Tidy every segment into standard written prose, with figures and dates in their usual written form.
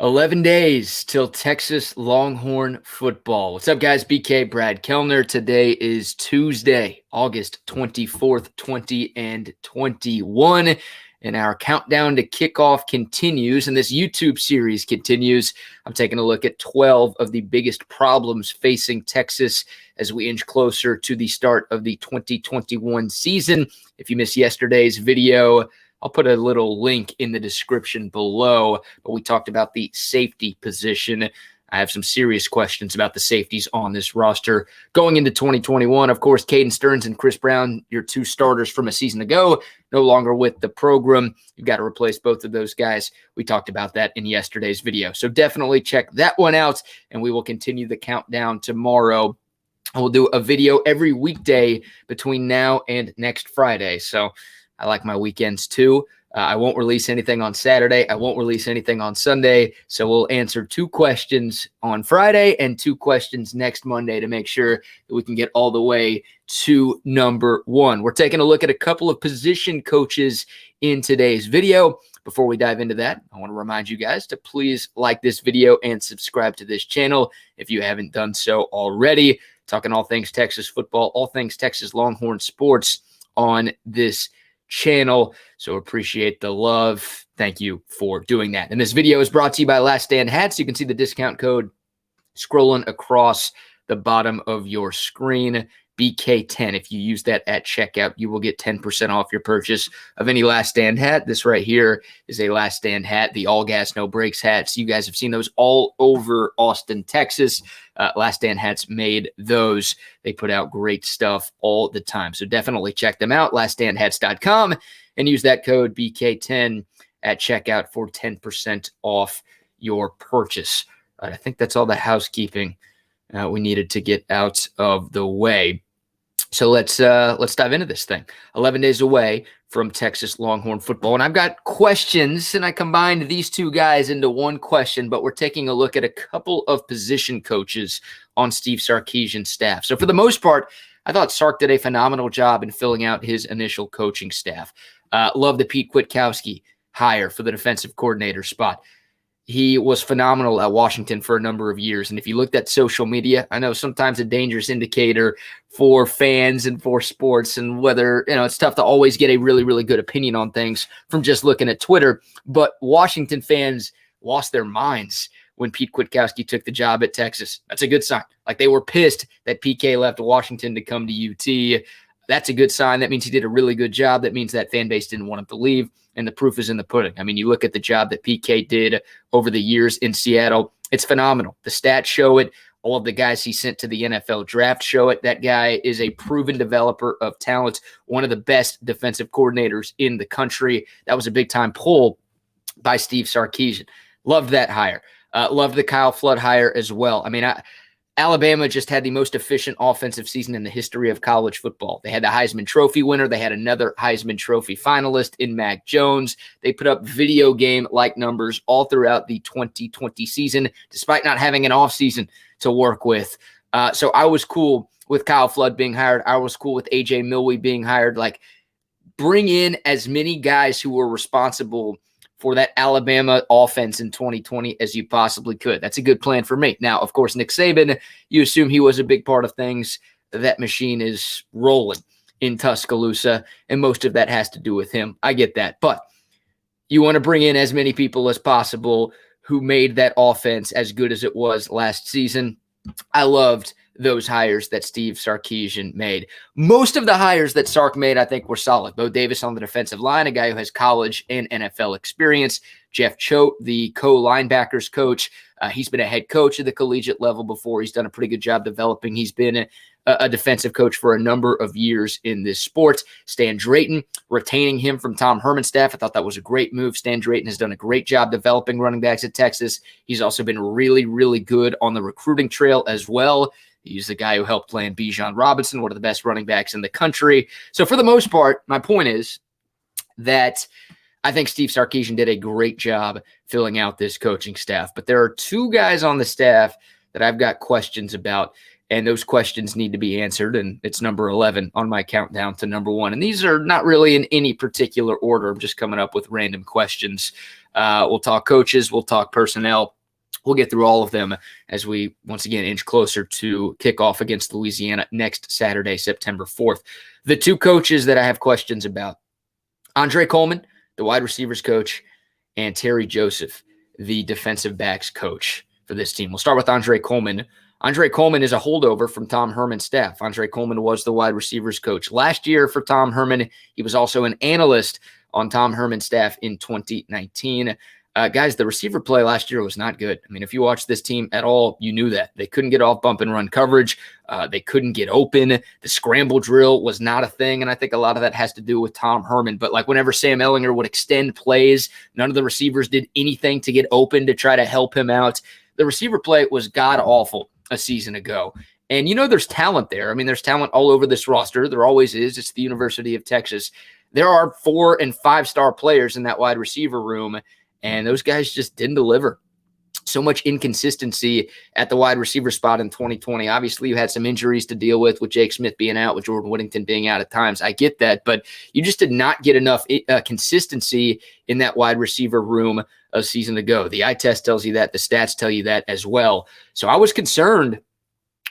11 days till Texas Longhorn football. What's up, guys? BK, Brad Kellner. Today is Tuesday, August 24th, 2021. And our countdown to kickoff continues, and this YouTube series continues. I'm taking a look at 12 of the biggest problems facing Texas as we inch closer to the start of the 2021 season. If you missed yesterday's video, I'll put a little link in the description below, but we talked about the safety position. I have some serious questions about the safeties on this roster going into 2021. Of course, Caden Stearns and Chris Brown, your two starters from a season ago, no longer with the program. You've got to replace both of those guys. We talked about that in yesterday's video. So definitely check that one out, and we will continue the countdown tomorrow. I will do a video every weekday between now and next Friday. So I like my weekends too. I won't release anything on Saturday. I won't release anything on Sunday. So we'll answer 2 questions on Friday and 2 questions next Monday to make sure that we can get all the way to number 1. We're taking a look at a couple of position coaches in today's video. Before we dive into that, I want to remind you guys to please like this video and subscribe to this channel if you haven't done so already. Talking all things Texas football, all things Texas Longhorn sports on this channel. So appreciate the love. Thank you for doing that. And this video is brought to you by Last Stand Hats. You can see the discount code scrolling across the bottom of your screen. BK10. If you use that at checkout, you will get 10% off your purchase of any Last Stand hat. This right here is a Last Stand hat, the all gas, no brakes hats. You guys have seen those all over Austin, Texas. Last Stand hats made those. They put out great stuff all the time. So definitely check them out, laststandhats.com, and use that code BK10 at checkout for 10% off your purchase. I think that's all the housekeeping we needed to get out of the way. So let's dive into this thing. 11 days away from Texas Longhorn football. And I've got questions, and I combined these 2 guys into one question, but we're taking a look at a couple of position coaches on Steve Sarkisian's staff. So for the most part, I thought Sark did a phenomenal job in filling out his initial coaching staff. Love the Pete Kwiatkowski hire for the defensive coordinator spot. He was phenomenal at Washington for a number of years. And if you looked at social media, I know sometimes a dangerous indicator for fans and for sports, and whether, it's tough to always get a really, really good opinion on things from just looking at Twitter. But Washington fans lost their minds when Pete Kwiatkowski took the job at Texas. That's a good sign. Like, they were pissed that PK left Washington to come to UT. That's a good sign. That means he did a really good job. That means that fan base didn't want him to leave. And the proof is in the pudding. I mean, you look at the job that PK did over the years in Seattle, it's phenomenal. The stats show it. All of the guys he sent to the NFL draft show it. That guy is a proven developer of talent, one of the best defensive coordinators in the country. That was a big-time pull by Steve Sarkisian. Loved that hire. Loved the Kyle Flood hire as well. I mean, Alabama just had the most efficient offensive season in the history of college football. They had the Heisman Trophy winner. They had another Heisman Trophy finalist in Mac Jones. They put up video game-like numbers all throughout the 2020 season, despite not having an offseason to work with. So I was cool with Kyle Flood being hired. I was cool with A.J. Milwee being hired. Like, bring in as many guys who were responsible for that Alabama offense in 2020 as you possibly could. That's a good plan for me. Now, of course, Nick Saban, you assume he was a big part of things. That machine is rolling in Tuscaloosa, and most of that has to do with him. I get that. But you want to bring in as many people as possible who made that offense as good as it was last season. I loved those hires that Steve Sarkisian made. Most of the hires that Sark made, I think, were solid. Bo Davis on the defensive line, a guy who has college and NFL experience. Jeff Choate, the co-linebackers coach. He's been a head coach at the collegiate level before. He's done a pretty good job developing. He's been a defensive coach for a number of years in this sport. Stan Drayton, retaining him from Tom Herman's staff. I thought that was a great move. Stan Drayton has done a great job developing running backs at Texas. He's also been really, really good on the recruiting trail as well. He's the guy who helped land Bijan Robinson, one of the best running backs in the country. So for the most part, my point is that I think Steve Sarkisian did a great job filling out this coaching staff. But there are 2 guys on the staff that I've got questions about. and those questions need to be answered, and it's number 11 on my countdown to number 1. And these are not really in any particular order. I'm just coming up with random questions. We'll talk coaches. We'll talk personnel. We'll get through all of them as we, once again, inch closer to kickoff against Louisiana next Saturday, September 4th. The two coaches that I have questions about, Andre Coleman, the wide receivers coach, and Terry Joseph, the defensive backs coach for this team. We'll start with Andre Coleman. Andre Coleman is a holdover from Tom Herman's staff. Andre Coleman was the wide receivers coach last year for Tom Herman. He was also an analyst on Tom Herman's staff in 2019. Guys, the receiver play last year was not good. I mean, if you watched this team at all, you knew that. They couldn't get off bump and run coverage. They couldn't get open. The scramble drill was not a thing, and I think a lot of that has to do with Tom Herman. But like whenever Sam Ehlinger would extend plays, none of the receivers did anything to get open to try to help him out. The receiver play was god-awful a season ago. And you know there's talent there. I mean, there's talent all over this roster. There always is. It's the University of Texas. There are 4- and 5-star players in that wide receiver room, and those guys just didn't deliver. So much inconsistency at the wide receiver spot in 2020. Obviously, you had some injuries to deal with Jake Smith being out, with Jordan Whittington being out at times. I get that, but you just did not get enough consistency in that wide receiver room a season ago. The eye test tells you that. The stats tell you that as well. So I was concerned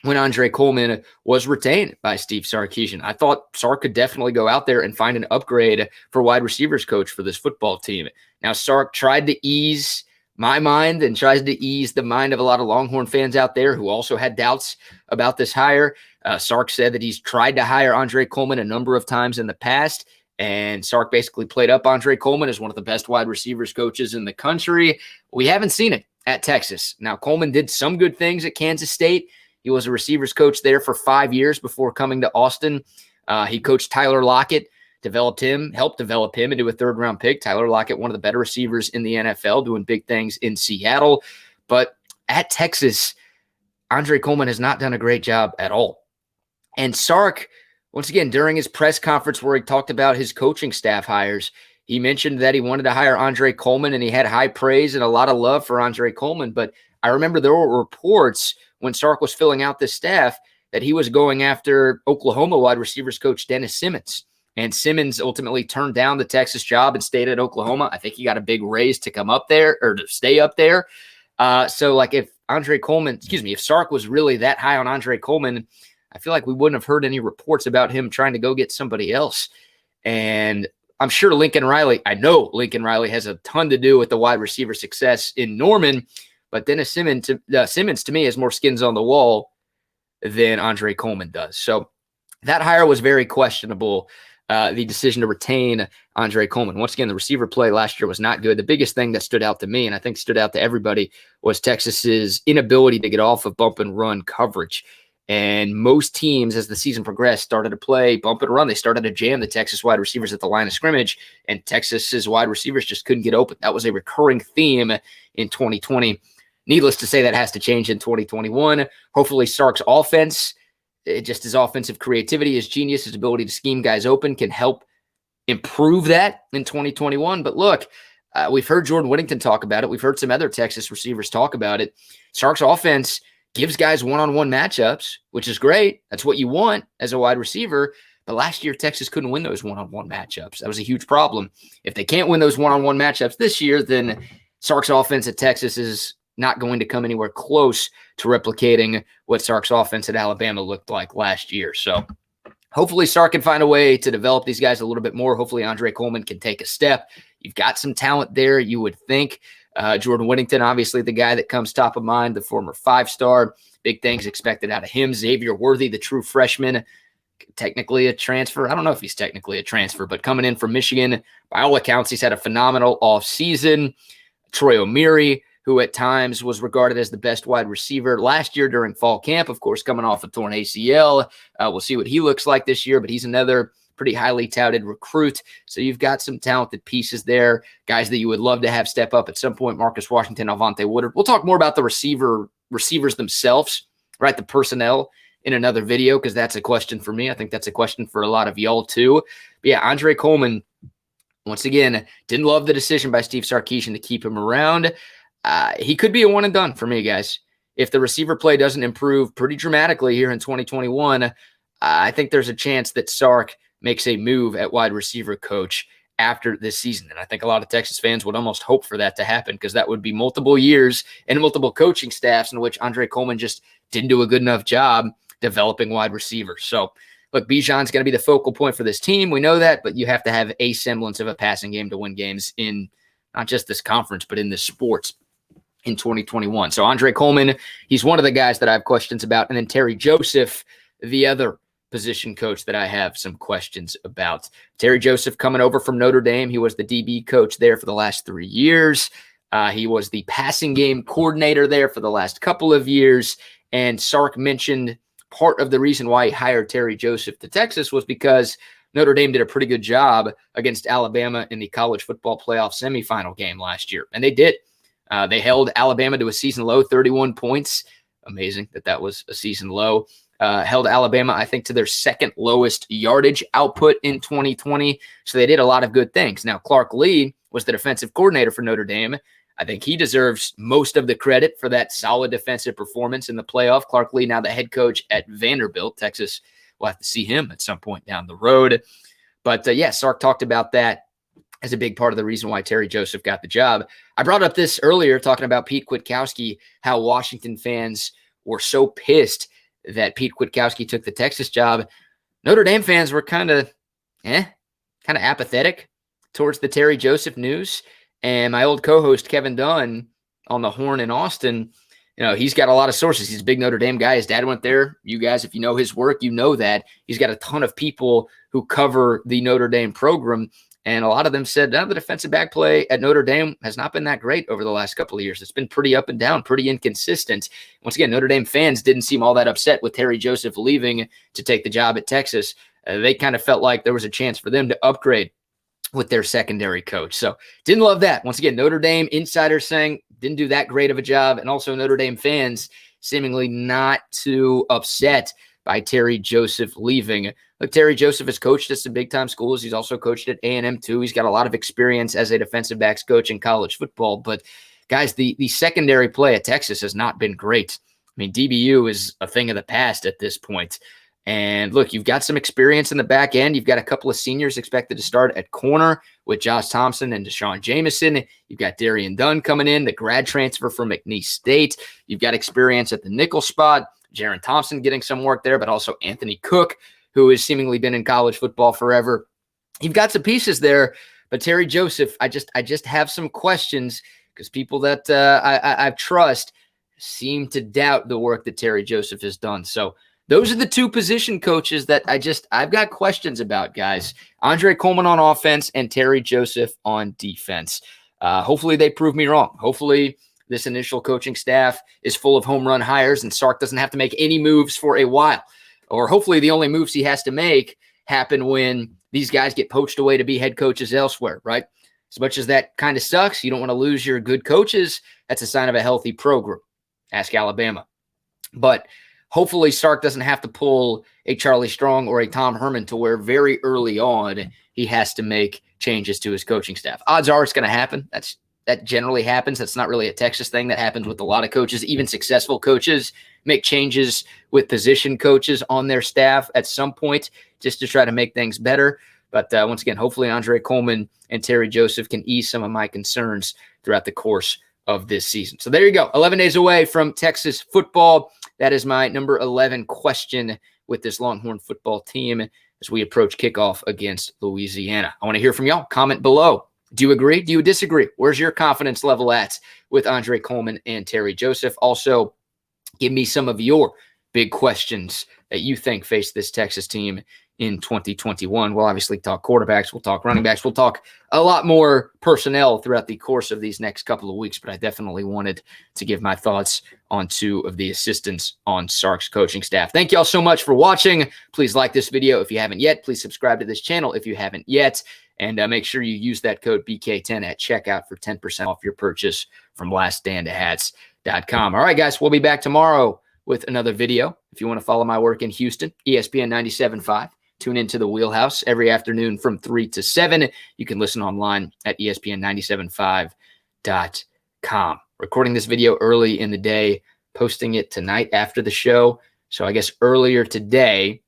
when Andre Coleman was retained by Steve Sarkisian. I thought Sark could definitely go out there and find an upgrade for wide receivers coach for this football team. Now, Sark tried to ease my mind and tries to ease the mind of a lot of Longhorn fans out there who also had doubts about this hire. Sark said that he's tried to hire Andre Coleman a number of times in the past, and Sark basically played up Andre Coleman as one of the best wide receivers coaches in the country. We haven't seen it at Texas. Now, Coleman did some good things at Kansas State. He was a receivers coach there for 5 years before coming to Austin. He coached Tyler Lockett, helped develop him into a third-round pick. Tyler Lockett, one of the better receivers in the NFL, doing big things in Seattle. But at Texas, Andre Coleman has not done a great job at all. And Sark, once again, during his press conference where he talked about his coaching staff hires, he mentioned that he wanted to hire Andre Coleman, and he had high praise and a lot of love for Andre Coleman. But I remember there were reports when Sark was filling out this staff that he was going after Oklahoma wide receivers coach Dennis Simmons. And Simmons ultimately turned down the Texas job and stayed at Oklahoma. I think he got a big raise to come up there or to stay up there. So like if Sark was really that high on Andre Coleman, I feel like we wouldn't have heard any reports about him trying to go get somebody else. And I'm sure I know Lincoln Riley has a ton to do with the wide receiver success in Norman, but Dennis Simmons to me has more skins on the wall than Andre Coleman does. So that hire was very questionable. The decision to retain Andre Coleman. Once again, the receiver play last year was not good. The biggest thing that stood out to me, and I think stood out to everybody, was Texas's inability to get off of bump and run coverage. And most teams, as the season progressed, started to play bump and run. They started to jam the Texas wide receivers at the line of scrimmage, and Texas's wide receivers just couldn't get open. That was a recurring theme in 2020. Needless to say, that has to change in 2021. Hopefully, Sark's offense, just his offensive creativity, his genius, his ability to scheme guys open can help improve that in 2021. But look, we've heard Jordan Whittington talk about it. We've heard some other Texas receivers talk about it. Sark's offense gives guys one-on-one matchups, which is great. That's what you want as a wide receiver. But last year, Texas couldn't win those one-on-one matchups. That was a huge problem. If they can't win those one-on-one matchups this year, then Sark's offense at Texas is not going to come anywhere close to replicating what Sark's offense at Alabama looked like last year. So hopefully Sark can find a way to develop these guys a little bit more. Hopefully Andre Coleman can take a step. You've got some talent there, you would think. Jordan Whittington, obviously the guy that comes top of mind, the former 5-star. Big things expected out of him. Xavier Worthy, the true freshman, technically a transfer. I don't know if he's technically a transfer, but coming in from Michigan. By all accounts, he's had a phenomenal offseason. Troy O'Meary, who at times was regarded as the best wide receiver last year during fall camp, of course, coming off a torn ACL. We'll see what he looks like this year, but he's another pretty highly touted recruit. So you've got some talented pieces there, guys that you would love to have step up at some point. Marcus Washington, Alvonte Woodard. We'll talk more about the receivers themselves, right? The personnel in another video, because that's a question for me. I think that's a question for a lot of y'all too. But yeah, Andre Coleman, once again, didn't love the decision by Steve Sarkisian to keep him around. He could be a one and done for me, guys. if the receiver play doesn't improve pretty dramatically here in 2021, I think there's a chance that Sark makes a move at wide receiver coach after this season. And I think a lot of Texas fans would almost hope for that to happen, because that would be multiple years and multiple coaching staffs in which Andre Coleman just didn't do a good enough job developing wide receivers. So look, Bijan's going to be the focal point for this team. We know that, but you have to have a semblance of a passing game to win games in not just this conference, but in this sports in 2021. So Andre Coleman, he's one of the guys that I have questions about. And then Terry Joseph, the other position coach that I have some questions about. Terry Joseph coming over from Notre Dame. He was the DB coach there for the last 3 years. He was the passing game coordinator there for the last couple of years. And Sark mentioned part of the reason why he hired Terry Joseph to Texas was because Notre Dame did a pretty good job against Alabama in the college football playoff semifinal game last year. And they did. They held Alabama to a season low, 31 points. Amazing that was a season low. Held Alabama, I think, to their second lowest yardage output in 2020. So they did a lot of good things. Now, Clark Lee was the defensive coordinator for Notre Dame. I think he deserves most of the credit for that solid defensive performance in the playoff. Clark Lee, now the head coach at Vanderbilt. Texas will have to see him at some point down the road. But yeah, Sark talked about that as a big part of the reason why Terry Joseph got the job. I brought up this earlier talking about Pete Kwiatkowski, how Washington fans were so pissed that Pete Kwiatkowski took the Texas job. Notre Dame fans were kind of apathetic towards the Terry Joseph news. And my old co-host, Kevin Dunn, on the Horn in Austin, he's got a lot of sources. He's a big Notre Dame guy. His dad went there. You guys, if you know his work, you know that. He's got a ton of people who cover the Notre Dame program. And a lot of them said, the defensive back play at Notre Dame has not been that great over the last couple of years. It's been pretty up and down, pretty inconsistent. Once again, Notre Dame fans didn't seem all that upset with Terry Joseph leaving to take the job at Texas. They kind of felt like there was a chance for them to upgrade with their secondary coach. So didn't love that. Once again, Notre Dame insiders saying didn't do that great of a job. And also Notre Dame fans seemingly not too upset by Terry Joseph leaving. Look, Terry Joseph has coached at some big-time schools. He's also coached at A&M too. He's got a lot of experience as a defensive backs coach in college football. But guys, the secondary play at Texas has not been great. I mean, DBU is a thing of the past at this point. And look, you've got some experience in the back end. You've got a couple of seniors expected to start at corner with Josh Thompson and Deshaun Jameson. You've got Darian Dunn coming in, the grad transfer from McNeese State. You've got experience at the nickel spot. Jaron Thompson getting some work there, but also Anthony Cook, who has seemingly been in college football forever. You've got some pieces there, but Terry Joseph, I just have some questions because people that I trust seem to doubt the work that Terry Joseph has done. So those are the two position coaches that I've got questions about, guys. Andre Coleman on offense and Terry Joseph on defense. Hopefully they prove me wrong. Hopefully this initial coaching staff is full of home run hires and Sark doesn't have to make any moves for a while. Or hopefully the only moves he has to make happen when these guys get poached away to be head coaches elsewhere, right? As much as that kind of sucks, you don't want to lose your good coaches. That's a sign of a healthy program. Ask Alabama. But hopefully Sark doesn't have to pull a Charlie Strong or a Tom Herman to where very early on he has to make changes to his coaching staff. Odds are it's going to happen. That generally happens. That's not really a Texas thing. That happens with a lot of coaches. Even successful coaches make changes with position coaches on their staff at some point just to try to make things better. But once again, hopefully Andre Coleman and Terry Joseph can ease some of my concerns throughout the course of this season. So there you go. 11 days away from Texas football. That is my number 11 question with this Longhorn football team as we approach kickoff against Louisiana. I want to hear from y'all. Comment below. Do you agree? Do you disagree? Where's your confidence level at with Andre Coleman and Terry Joseph? Also, give me some of your big questions that you think face this Texas team in 2021. We'll obviously talk quarterbacks. We'll talk running backs. We'll talk a lot more personnel throughout the course of these next couple of weeks, but I definitely wanted to give my thoughts on two of the assistants on Sark's coaching staff. Thank you all so much for watching. Please like this video if you haven't yet. Please subscribe to this channel if you haven't yet. And make sure you use that code BK10 at checkout for 10% off your purchase from laststandhats.com. All right, guys, we'll be back tomorrow with another video. If you want to follow my work in Houston, ESPN 97.5. Tune into the Wheelhouse every afternoon from 3 to 7. You can listen online at ESPN975.com. Recording this video early in the day. posting it tonight after the show. So I guess earlier today,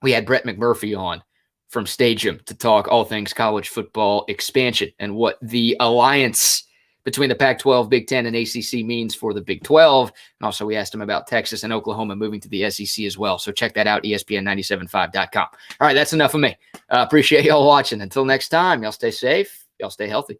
we had Brett McMurphy on from Stadium to talk all things college football expansion and what the alliance between the Pac-12, Big Ten, and ACC means for the Big 12. And also we asked him about Texas and Oklahoma moving to the SEC as well. So check that out, ESPN975.com. All right, that's enough of me. Appreciate y'all watching. Until next time, y'all stay safe. Y'all stay healthy.